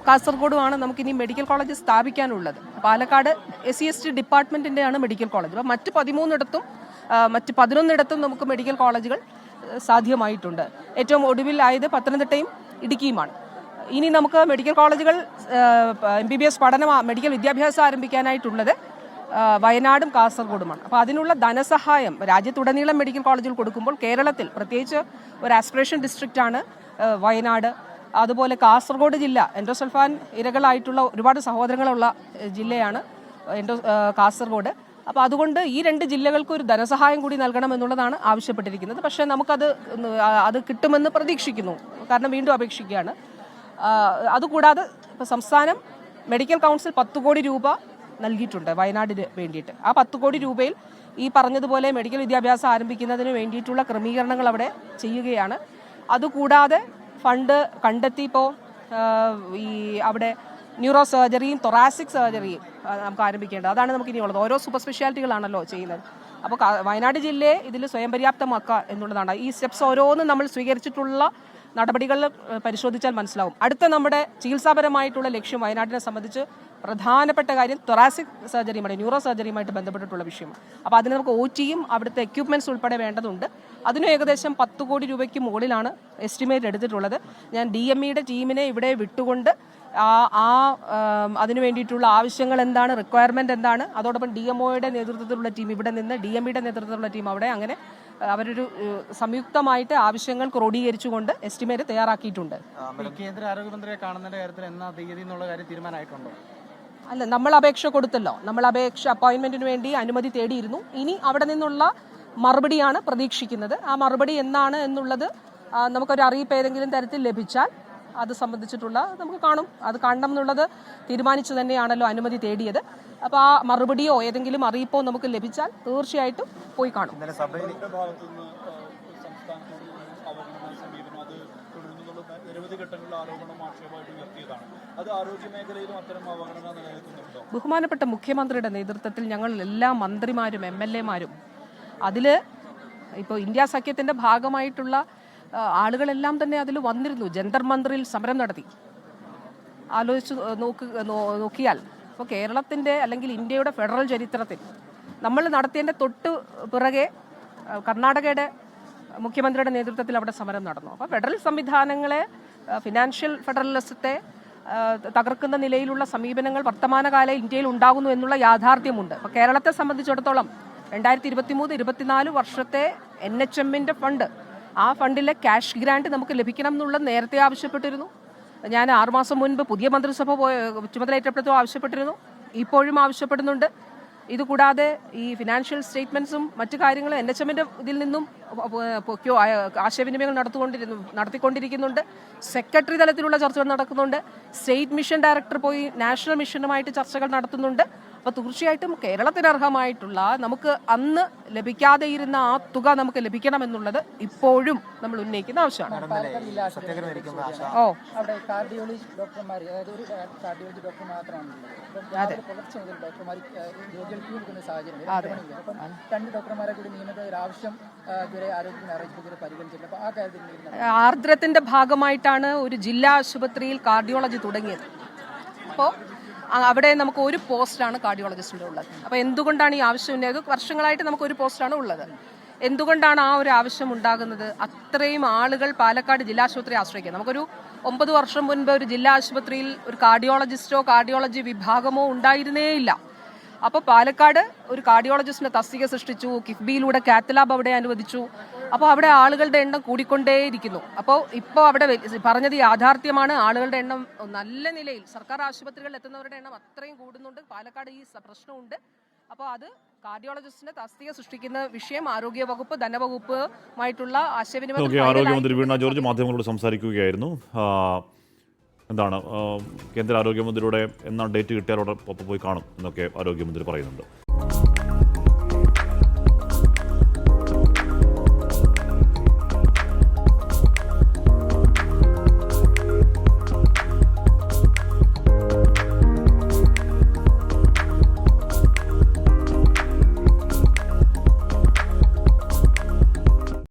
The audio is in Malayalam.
കാസർഗോഡുമാണ് നമുക്കിനി മെഡിക്കൽ കോളേജ് സ്ഥാപിക്കാനുള്ളത്. പാലക്കാട് SC/ST ഡിപ്പാർട്ട്മെൻറ്റിൻ്റെയാണ് മെഡിക്കൽ കോളേജ്. അപ്പോൾ മറ്റ് 13ഇടത്തും മറ്റ് 11ഇടത്തും നമുക്ക് മെഡിക്കൽ കോളേജുകൾ സാധ്യമായിട്ടുണ്ട്. ഏറ്റവും ഒടുവിലായത് പത്തനംതിട്ടയും ഇടുക്കിയുമാണ്. ഇനി നമുക്ക് മെഡിക്കൽ കോളേജുകൾ MBBS പഠനം മെഡിക്കൽ വിദ്യാഭ്യാസം ആരംഭിക്കാനായിട്ടുള്ളത് വയനാടും കാസർഗോഡുമാണ്. അപ്പോൾ അതിനുള്ള ധനസഹായം രാജ്യത്തുടനീളം മെഡിക്കൽ കോളേജുകൾ കൊടുക്കുമ്പോൾ കേരളത്തിൽ പ്രത്യേകിച്ച് ഒരു ആസ്പിറേഷൻ ഡിസ്ട്രിക്റ്റാണ് വയനാട്. അതുപോലെ കാസർഗോഡ് ജില്ല എൻഡോസൾഫാൻ ഇരകളായിട്ടുള്ള ഒരുപാട് സഹോദരങ്ങളുള്ള ജില്ലയാണ് കാസർഗോഡ്. അപ്പോൾ അതുകൊണ്ട് ഈ 2 ജില്ലകൾക്ക് ഒരു ധനസഹായം കൂടി നൽകണമെന്നുള്ളതാണ് ആവശ്യപ്പെട്ടിരിക്കുന്നത്. പക്ഷേ അത് കിട്ടുമെന്ന് പ്രതീക്ഷിക്കുന്നു, കാരണം വീണ്ടും അപേക്ഷിക്കുകയാണ്. അതുകൂടാതെ ഇപ്പോൾ സംസ്ഥാനം മെഡിക്കൽ കൗൺസിൽ 10 കോടി രൂപ നൽകിയിട്ടുണ്ട് വയനാടിന് വേണ്ടിയിട്ട്. ആ 10 കോടി രൂപയിൽ ഈ പറഞ്ഞതുപോലെ മെഡിക്കൽ വിദ്യാഭ്യാസം ആരംഭിക്കുന്നതിന് വേണ്ടിയിട്ടുള്ള ക്രമീകരണങ്ങൾ അവിടെ ചെയ്യുകയാണ്. അതുകൂടാതെ ഫണ്ട് കണ്ടെത്തി ഇപ്പോൾ ഈ അവിടെ ന്യൂറോ സർജറിയും തൊറാസിക് സർജറിയും നമുക്ക് ആരംഭിക്കേണ്ടത്. അതാണ് നമുക്ക് ഇനിയുള്ളത്. ഓരോ സൂപ്പർ സ്പെഷ്യാലിറ്റികളാണല്ലോ ചെയ്യുന്നത്. അപ്പോൾ വയനാട് ജില്ലയെ ഇതിൽ സ്വയം പര്യാപ്തമാക്കുക എന്നുള്ളതാണ്. ഈ സ്റ്റെപ്സ് ഓരോന്നും നമ്മൾ സ്വീകരിച്ചിട്ടുള്ള നടപടികൾ പരിശോധിച്ചാൽ മനസ്സിലാവും. അടുത്ത നമ്മുടെ ചികിത്സാപരമായിട്ടുള്ള ലക്ഷ്യം വയനാട്ടിനെ സംബന്ധിച്ച് പ്രധാനപ്പെട്ട കാര്യം തൊറാസിക് സർജറിയുമായി ന്യൂറോ സർജറിയുമായിട്ട് ബന്ധപ്പെട്ടിട്ടുള്ള വിഷയമാണ്. അപ്പോൾ അതിന് നമുക്ക് OTയും അവിടുത്തെ എക്യുപ്മെൻറ്റ്സ് ഉൾപ്പെടെ വേണ്ടതുണ്ട്. അതിന് ഏകദേശം 10 കോടി രൂപയ്ക്ക് മുകളിലാണ് എസ്റ്റിമേറ്റ് എടുത്തിട്ടുള്ളത്. ഞാൻ DMEയുടെ ടീമിനെ ഇവിടെ വിട്ടുകൊണ്ട് അതിനു വേണ്ടിയിട്ടുള്ള ആവശ്യങ്ങൾ എന്താണ്, റിക്വയർമെൻറ്റ് എന്താണ്, അതോടൊപ്പം DMOയുടെ നേതൃത്വത്തിലുള്ള ടീം ഇവിടെ നിന്ന് DMEയുടെ നേതൃത്വത്തിലുള്ള ടീം അവിടെ, അങ്ങനെ അവരൊരു സംയുക്തമായിട്ട് ആവശ്യങ്ങൾ ക്രോഡീകരിച്ചുകൊണ്ട് എസ്റ്റിമേറ്റ് തയ്യാറാക്കിയിട്ടുണ്ട്. കേന്ദ്ര ആരോഗ്യമന്ത്രിയെ കാണുന്നതിന്റെ കാര്യത്തിൽ എന്നാ തീയതി എന്നുള്ള കാര്യം തീരുമാനമായിട്ടുണ്ടോ? അല്ല, നമ്മൾ അപേക്ഷ കൊടുത്തല്ലോ. നമ്മൾ അപ്പോയിൻമെന്റിന് വേണ്ടി അനുമതി തേടിയിരുന്നു. ഇനി അവിടെ നിന്നുള്ള മറുപടിയാണ് പ്രതീക്ഷിക്കുന്നത്. ആ മറുപടി എന്നാണ് എന്നുള്ളത് നമുക്കൊരു അറിയിപ്പ് ഏതെങ്കിലും തരത്തിൽ ലഭിച്ചാൽ അത് സംബന്ധിച്ചിട്ടുള്ള നമുക്ക് കാണും. അത് കാണണം എന്നുള്ളത് തീരുമാനിച്ചു തന്നെയാണല്ലോ അനുമതി തേടിയത്. അപ്പോൾ ആ മറുപടിയോ ഏതെങ്കിലും അറിയിപ്പോ നമുക്ക് ലഭിച്ചാൽ തീർച്ചയായിട്ടും പോയി കാണും. ബഹുമാനപ്പെട്ട മുഖ്യമന്ത്രിയുടെ നേതൃത്വത്തിൽ ഞങ്ങൾ എല്ലാ മന്ത്രിമാരും MLAമാരും അതിൽ ഇപ്പോൾ ഇന്ത്യ സഖ്യത്തിൻ്റെ ഭാഗമായിട്ടുള്ള ആളുകളെല്ലാം തന്നെ അതിൽ വന്നിരുന്നു. ജന്തർ മന്ദിറിൽ സമരം നടത്തി. ആലോചിച്ച് നോക്കിയാൽ ഇപ്പോൾ കേരളത്തിൻ്റെ അല്ലെങ്കിൽ ഇന്ത്യയുടെ ഫെഡറൽ ചരിത്രത്തിൽ നമ്മൾ നടത്തിയതിൻ്റെ തൊട്ട് പിറകെ കർണാടകയുടെ മുഖ്യമന്ത്രിയുടെ നേതൃത്വത്തിൽ അവിടെ സമരം നടന്നു. അപ്പോൾ ഫെഡറൽ സംവിധാനങ്ങളെ ഫിനാൻഷ്യൽ ഫെഡറലിസത്തെ തകർക്കുന്ന നിലയിലുള്ള സമീപനങ്ങൾ വർത്തമാനകാല ഇന്ത്യയിൽ ഉണ്ടാകുന്നു എന്നുള്ള യാഥാർത്ഥ്യമുണ്ട്. അപ്പോൾ കേരളത്തെ സംബന്ധിച്ചിടത്തോളം 2023-24 വർഷത്തെ NHMൻ്റെ ഫണ്ട്, ആ ഫണ്ടിലെ ക്യാഷ് ഗ്രാന്റ് നമുക്ക് ലഭിക്കണം എന്നുള്ളത് നേരത്തെ ആവശ്യപ്പെട്ടിരുന്നു. ഞാൻ 6 മാസം മുൻപ് പുതിയ മന്ത്രിസഭ ചുമതലയേറ്റപ്പോഴത്തോ ആവശ്യപ്പെട്ടിരുന്നു. ഇപ്പോഴും ആവശ്യപ്പെടുന്നുണ്ട്. ഇതുകൂടാതെ ഈ ഫിനാൻഷ്യൽ സ്റ്റേറ്റ്മെന്റ്സും മറ്റു കാര്യങ്ങളും NHMൻ്റെ ഇതിൽ നിന്നും ആശയവിനിമയങ്ങൾ നടത്തിക്കൊണ്ടിരിക്കുന്നുണ്ട്. സെക്രട്ടറി തലത്തിലുള്ള ചർച്ചകൾ നടക്കുന്നുണ്ട്. സ്റ്റേറ്റ് മിഷൻ ഡയറക്ടർ പോയി നാഷണൽ മിഷനുമായിട്ട് ചർച്ചകൾ നടത്തുന്നുണ്ട്. അപ്പോൾ തീർച്ചയായിട്ടും കേരളത്തിന് അർഹമായിട്ടുള്ള നമുക്ക് അന്ന് ലഭിക്കാതെ ഇരുന്ന ആ തുക നമുക്ക് ലഭിക്കണമെന്നുള്ളത് ഇപ്പോഴും നമ്മൾ ഉന്നയിക്കുന്ന ആവശ്യമാണ്. അവിടെ കാർഡിയോളജി ഡോക്ടർമാർ, അതായത് ഒരു കാർഡിയോളജി ഡോക്ടർ മാത്രമാണ്. പുലർച്ചെ മുതൽ ഡോക്ടർമാർ രോഗികൾക്ക് കൊടുക്കുന്ന സാഹചര്യം. അപ്പം 2 ഡോക്ടർമാരെ കൂടി നിയമിത ഒരു ആവശ്യം ആരോഗ്യ അറിയിച്ചത് പരിഗണിച്ചില്ല. അപ്പോൾ ആ കാര്യത്തിൽ ആർദ്രത്തിന്റെ ഭാഗമായിട്ടാണ് ഒരു ജില്ലാ ആശുപത്രിയിൽ കാർഡിയോളജി തുടങ്ങിയത്. അപ്പോൾ അവിടെ നമുക്ക് ഒരു പോസ്റ്റാണ് കാർഡിയോളജിസ്റ്റിൻ്റെ ഉള്ളത്. അപ്പോൾ എന്തുകൊണ്ടാണ് ഈ ആവശ്യം ഉന്നത്? വർഷങ്ങളായിട്ട് നമുക്ക് ഒരു പോസ്റ്റാണ് ഉള്ളത്. എന്തുകൊണ്ടാണ് ആ ഒരു ആവശ്യം ഉണ്ടാകുന്നത്? അത്രയും ആളുകൾ പാലക്കാട് ജില്ലാ ആശുപത്രി ആശ്രയിക്കുക. നമുക്കൊരു 9 വർഷം മുൻപ് ഒരു ജില്ലാ ആശുപത്രിയിൽ ഒരു കാർഡിയോളജിസ്റ്റോ കാർഡിയോളജി വിഭാഗമോ ഉണ്ടായിരുന്നേയില്ല. അപ്പോൾ പാലക്കാട് ഒരു കാർഡിയോളജിസ്റ്റിന്റെ തസ്തിക സൃഷ്ടിച്ചു. കിഫ്ബിയിലൂടെ കാത്ത് ലാബ് അവിടെ അനുവദിച്ചു. അപ്പോൾ അവിടെ ആളുകളുടെ എണ്ണം കൂടിക്കൊണ്ടേയിരിക്കുന്നു. അപ്പോൾ ഇപ്പോൾ അവിടെ പറഞ്ഞത് യാഥാർത്ഥ്യമാണ്. ആളുകളുടെ എണ്ണം നല്ല നിലയിൽ സർക്കാർ ആശുപത്രികളിൽ എത്തുന്നവരുടെ എണ്ണം അത്രയും കൂടുന്നുണ്ട്. പാലക്കാട് ഈ പ്രശ്നമുണ്ട്. അപ്പോൾ അത് കാർഡിയോളജിസ്റ്റിന്റെ തസ്തിക സൃഷ്ടിക്കുന്ന വിഷയം ആരോഗ്യവകുപ്പ് ധനവകുപ്പുമായിട്ടുള്ള ആശയവിനിമയം. ആരോഗ്യമന്ത്രി വീണ ജോർജ് മാധ്യമങ്ങളോട് സംസാരിക്കുകയായിരുന്നു. എന്താണ് കേന്ദ്ര ആരോഗ്യമന്ത്രിയുടെ എന്നാണ് ഡേറ്റ് കിട്ടിയാൽ അവിടെ പോയി കാണും എന്നൊക്കെ ആരോഗ്യമന്ത്രി പറയുന്നുണ്ട്.